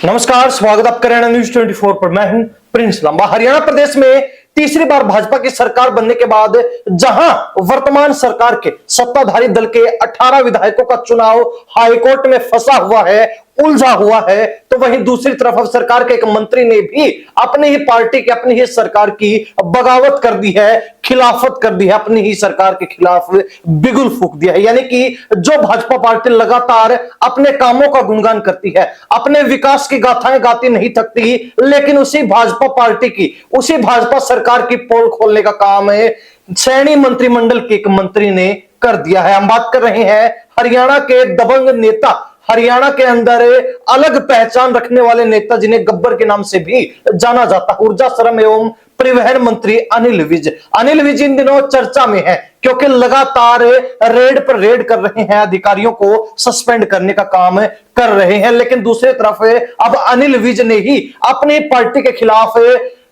नमस्कार, स्वागत आपका हरियाणा न्यूज 24 पर। मैं हूं प्रिंस लंबा। हरियाणा प्रदेश में तीसरी बार भाजपा की सरकार बनने के बाद जहां वर्तमान सरकार के सत्ताधारी दल के 18 विधायकों का चुनाव हाईकोर्ट में फंसा हुआ है, उलझा हुआ है, तो वहीं दूसरी तरफ अब सरकार के एक मंत्री ने भी अपनी ही पार्टी की, अपनी ही सरकार की बगावत कर दी है, खिलाफत कर दी है, अपनी ही सरकार के खिलाफ बिगुल फूंक दिया है। यानी कि जो भाजपा पार्टी लगातार अपने कामों का गुणगान करती है, अपने विकास की गाथाएं गाती नहीं थकती, लेकिन उसी भाजपा पार्टी की, उसी भाजपा सरकार की पोल खोलने का काम है सैनी मंत्रिमंडल के एक मंत्री ने कर दिया है। हम बात कर रहे हैं हरियाणा के दबंग नेता, हरियाणा के अंदर अलग पहचान रखने वाले नेता जिन्हें गब्बर के नाम से भी जाना जाता है, ऊर्जा श्रम एवं परिवहन मंत्री अनिल विज। अनिल विज इन दिनों चर्चा में है क्योंकि लगातार रेड पर रेड कर रहे हैं, अधिकारियों को सस्पेंड करने का काम कर रहे हैं। लेकिन दूसरी तरफ अब अनिल विज ने ही अपनी पार्टी के खिलाफ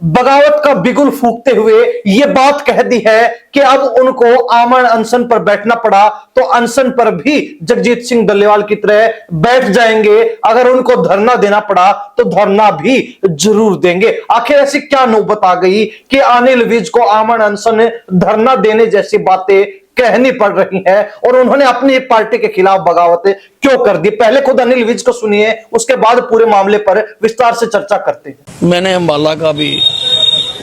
बगावत का बिगुल फूंकते हुए यह बात कह दी है कि अब उनको आमरण अनशन पर बैठना पड़ा तो अनशन पर भी जगजीत सिंह डल्लेवाल की तरह बैठ जाएंगे, अगर उनको धरना देना पड़ा तो धरना भी जरूर देंगे। आखिर ऐसी क्या नौबत आ गई कि अनिल विज को आमरण अनशन, धरना देने जैसी बातें कहनी पड़ रही है और उन्होंने अपनी पार्टी के खिलाफ बगावत क्यों कर दी? पहले खुद अनिल विज को सुनिए, उसके बाद पूरे मामले पर विस्तार से चर्चा करते हैं। मैंने अंबाला का भी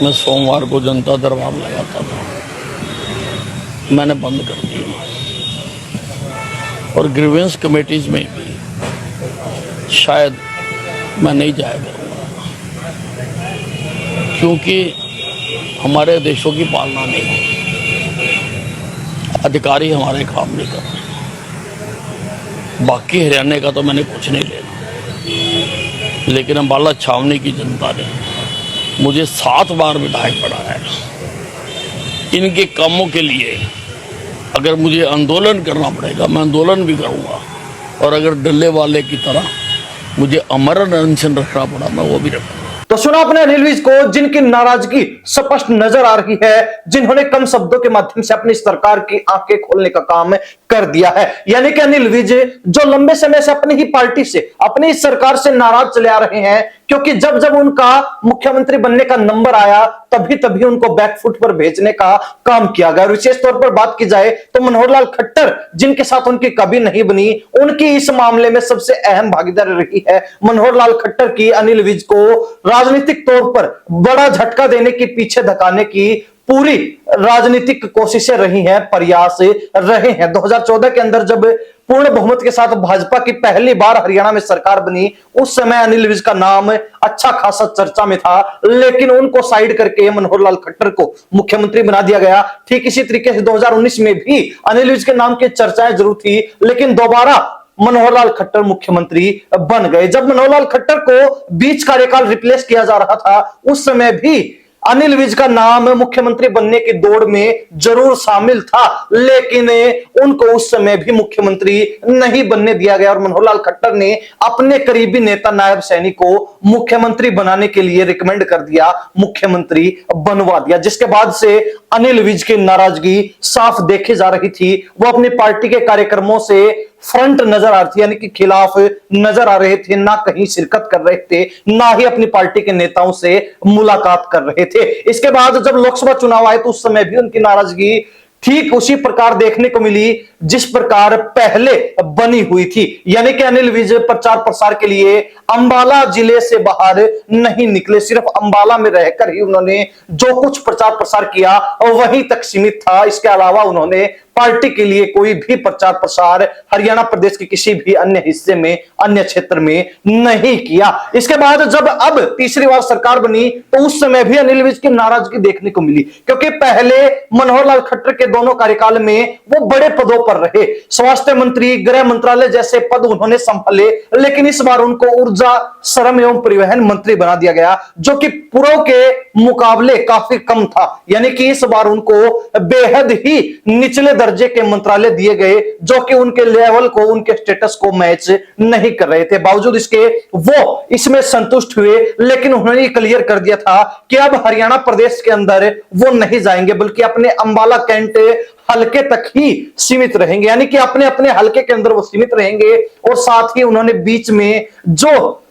मैं सोमवार को जनता दरबार लगाता था, मैंने बंद कर दिया और ग्रीवेंस कमेटीज में भी शायद मैं नहीं जाया करूँगा क्योंकि हमारे देशों की पालना नहीं होती, अधिकारी हमारे काम नहीं कर रहे। बाकी हरियाणा का तो मैंने कुछ नहीं लेना, लेकिन अंबाला छावनी की जनता ने मुझे 7 बार विधायक बनाया है। इनके कामों के लिए अगर मुझे आंदोलन करना पड़ेगा मैं आंदोलन भी करूंगा, और अगर डल्ले वाले की तरह मुझे आमरण अनशन रखना पड़ा मैं वो भी रखूंगा। तो सुना आपने अनिल विज को, जिनकी नाराजगी स्पष्ट नजर आ रही है, जिन्होंने कम शब्दों के माध्यम से अपनी सरकार की आंखें खोलने का काम कर दिया है। यानी कि अनिल विज जो लंबे समय से अपनी ही पार्टी से, अपनी सरकार से नाराज चले आ रहे हैं, क्योंकि जब जब उनका मुख्यमंत्री बनने का नंबर आया तभी तभी उनको बैकफुट पर भेजने का काम किया गया। विशेष तौर पर बात की जाए तो मनोहर लाल खट्टर, जिनके साथ उनकी कभी नहीं बनी, उनकी इस मामले में सबसे अहम भागीदारी रही है। मनोहर लाल खट्टर की अनिल विज को राजनीतिक तौर पर बड़ा झटका देने की, पीछे धकाने की पूरी राजनीतिक कोशिशें रही हैं, प्रयास रहे हैं। 2014 के अंदर जब पूर्ण बहुमत के साथ भाजपा की पहली बार हरियाणा में सरकार बनी, उस समय अनिल विज का नाम अच्छा खासा चर्चा में था, लेकिन उनको साइड करके मनोहर लाल खट्टर को मुख्यमंत्री बना दिया गया। ठीक इसी तरीके से 2019 में भी अनिल विज के नाम की चर्चाएं जरूर थी, लेकिन दोबारा मनोहर लाल खट्टर मुख्यमंत्री बन गए। जब मनोहर लाल खट्टर को बीच कार्यकाल रिप्लेस किया जा रहा था, उस समय भी अनिल विज का नाम मुख्यमंत्री बनने की दौड़ में जरूर शामिल था, लेकिन उनको उस समय भी मुख्यमंत्री नहीं बनने दिया गया और मनोहर लाल खट्टर ने अपने करीबी नेता नायब सैनी को मुख्यमंत्री बनाने के लिए रिकमेंड कर दिया, मुख्यमंत्री बनवा दिया। जिसके बाद से अनिल विज की नाराजगी साफ देखी जा रही थी। वो अपनी पार्टी के कार्यक्रमों से फ्रंट नजर आ रही थी, यानी कि खिलाफ नजर आ रहे थे, ना कहीं शिरकत कर रहे थे, ना ही अपनी पार्टी के नेताओं से मुलाकात कर रहे थे। इसके बाद जब लोकसभा चुनाव आए तो उस समय भी उनकी नाराजगी ठीक उसी प्रकार देखने को मिली जिस प्रकार पहले बनी हुई थी। यानी कि अनिल विज प्रचार प्रसार के लिए अंबाला जिले से बाहर नहीं निकले, सिर्फ अंबाला में रहकर ही उन्होंने जो कुछ प्रचार प्रसार किया वहीं तक सीमित था। इसके अलावा उन्होंने पार्टी के लिए कोई भी प्रचार प्रसार हरियाणा प्रदेश के किसी भी अन्य हिस्से में, अन्य क्षेत्र में नहीं किया। इसके बाद जब अब तीसरी बार सरकार बनी तो उस समय भी अनिल विज की नाराजगी देखने को मिली, क्योंकि पहले मनोहर लाल खट्टर के दोनों कार्यकाल में वो बड़े पदों पर रहे, स्वास्थ्य मंत्री, गृह मंत्रालय जैसे पद उन्होंने संभाले, लेकिन इस बार उनको ऊर्जा श्रम एवं परिवहन मंत्री बना दिया गया, जो कि पूर्व के मुकाबले काफी कम था। यानी कि इस बार उनको बेहद ही निचले दर्जे के मंत्रालय दिए गए, जो कि उनके लेवल को, उनके स्टेटस को मैच नहीं कर रहे थे। बावजूद इसके वो इसमें संतुष्ट हुए, लेकिन उन्होंने क्लियर कर दिया था कि अब हरियाणा प्रदेश के अंदर वो नहीं जाएंगे, बल्कि अपने अंबाला कैंट हलके तक ही सीमित रहेंगे। यानी कि अपने अपने हलके के अंदर वो सीमित रहेंगे। और साथ ही उन्होंने बीच में जो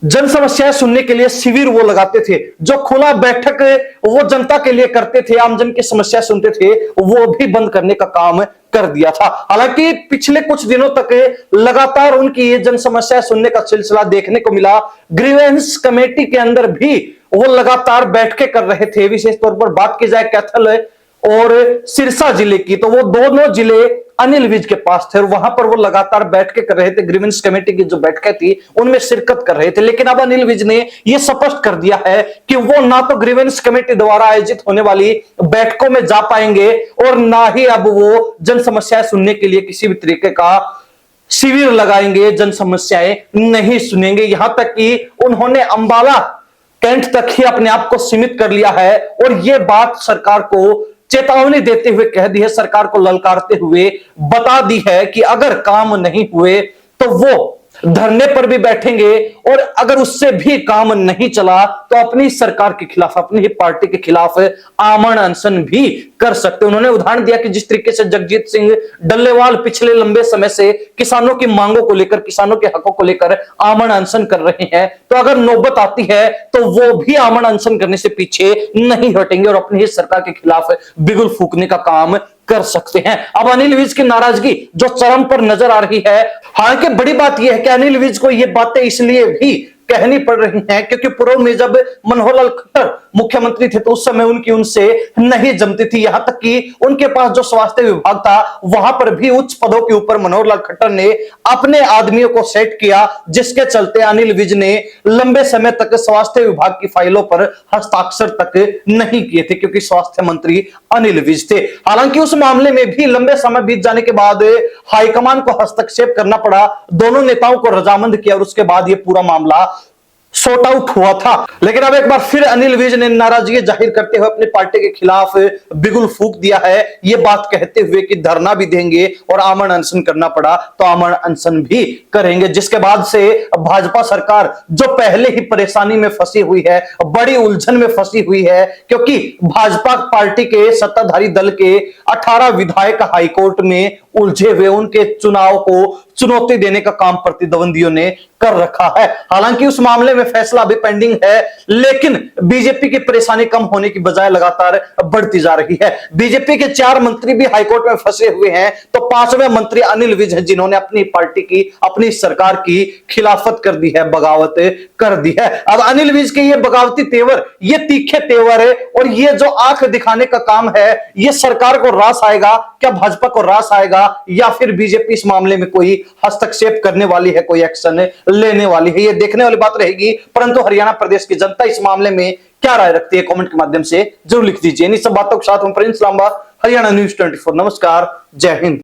जन समस्याएं सुनने के लिए शिविर वो लगाते थे, जो खुला बैठक वो जनता के लिए करते थे, आमजन की समस्या सुनते थे, वो भी बंद करने का काम कर दिया था। हालांकि पिछले कुछ दिनों तक लगातार उनकी ये जन समस्या सुनने का सिलसिला देखने को मिला। ग्रीवेंस कमेटी के अंदर भी वो लगातार बैठकें कर रहे थे। विशेष तौर पर बात की जाए कैथल और सिरसा जिले की, तो वो दोनों जिले अनिल विज के पास थे और वहां पर वो लगातार बैठकें कर रहे थे। ग्रीवेंस कमेटी की जो बैठकें थी उनमें शिरकत कर रहे थे। लेकिन अब अनिल विज ने यह स्पष्ट कर दिया है कि वो ना तो ग्रीवेंस कमेटी द्वारा आयोजित होने वाली बैठकों में जा पाएंगे और ना ही अब वो जन समस्याएं सुनने के लिए किसी भी तरीके का शिविर लगाएंगे, जन समस्याएं नहीं सुनेंगे। यहां तक कि उन्होंने अंबाला कैंट तक ही अपने आप को सीमित कर लिया है और यह बात सरकार को चेतावनी देते हुए कह दी है, सरकार को ललकारते हुए बता दी है कि अगर काम नहीं हुए तो वो धरने पर भी बैठेंगे और अगर उससे भी काम नहीं चला तो अपनी सरकार के खिलाफ, अपनी ही पार्टी के खिलाफ आमरण अनशन भी कर सकते। उन्होंने उदाहरण दिया कि जिस तरीके से जगजीत सिंह डल्लेवाल पिछले लंबे समय से किसानों की मांगों को लेकर, किसानों के हकों को लेकर आमरण अनशन कर रहे हैं, तो अगर नौबत आती है तो वो भी आमरण अनशन करने से पीछे नहीं हटेंगे और अपनी ही सरकार के खिलाफ बिगुल फूकने का काम कर सकते हैं। अब अनिल विज की नाराजगी जो चरम पर नजर आ रही है। हालांकि बड़ी बात यह है कि अनिल विज को यह बातें इसलिए भी कहनी पड़ रही हैं क्योंकि पूर्व में जब मनोहर लाल खट्टर मुख्यमंत्री थे तो उस समय उनकी उनसे नहीं जमती थी। यहां तक कि उनके पास जो स्वास्थ्य विभाग था वहां पर भी उच्च पदों के ऊपर मनोहर लाल खट्टर ने अपने आदमियों को सेट किया, जिसके चलते अनिल विज ने लंबे समय तक स्वास्थ्य विभाग की फाइलों पर हस्ताक्षर तक नहीं किए थे क्योंकि स्वास्थ्य मंत्री अनिल विज थे। हालांकि उस मामले में भी लंबे समय बीत जाने के बाद हाईकमान को हस्तक्षेप करना पड़ा, दोनों नेताओं को रजामंद किया और उसके बाद यह पूरा मामला सॉर्ट आउट हुआ था। लेकिन अब एक बार फिर अनिल विज ने नाराजगी जाहिर करते हुए अपनी पार्टी के खिलाफ बिगुल फूंक दिया है, ये बात कहते हुए कि धरना भी देंगे और आमरण अनशन करना पड़ा तो आमरण अनशन भी करेंगे। जिसके बाद से भाजपा सरकार जो पहले ही परेशानी में फंसी हुई है, बड़ी उलझन में फंसी हुई है, क्योंकि भाजपा पार्टी के सत्ताधारी दल के 18 विधायक हाईकोर्ट में उलझे हुए, उनके चुनाव को चुनौती देने का काम प्रतिद्वंदियों ने कर रखा है। हालांकि उस मामले में फैसला अभी पेंडिंग है, लेकिन बीजेपी की परेशानी कम होने की बजाय लगातार बढ़ती जा रही है। बीजेपी के 4 मंत्री भी हाईकोर्ट में फंसे हुए हैं, तो 5वें मंत्री अनिल विज हैं जिन्होंने अपनी पार्टी की, अपनी सरकार की खिलाफत कर दी है, बगावत कर दी है। अब अनिल विज के ये बगावती तेवर, ये तीखे तेवर है और ये जो आंख दिखाने का काम है, ये सरकार को रास आएगा क्या, भाजपा को रास आएगा, या फिर बीजेपी इस मामले में कोई हस्तक्षेप करने वाली है, कोई एक्शन लेने वाली है, ये देखने वाली बात रहेगी। परंतु हरियाणा प्रदेश की जनता इस मामले में क्या राय रखती है, कमेंट के माध्यम से जरूर लिख दीजिए। इन सब बातों के साथ हम प्रिंस लांबा, हरियाणा न्यूज़ 24। नमस्कार, जय हिंद।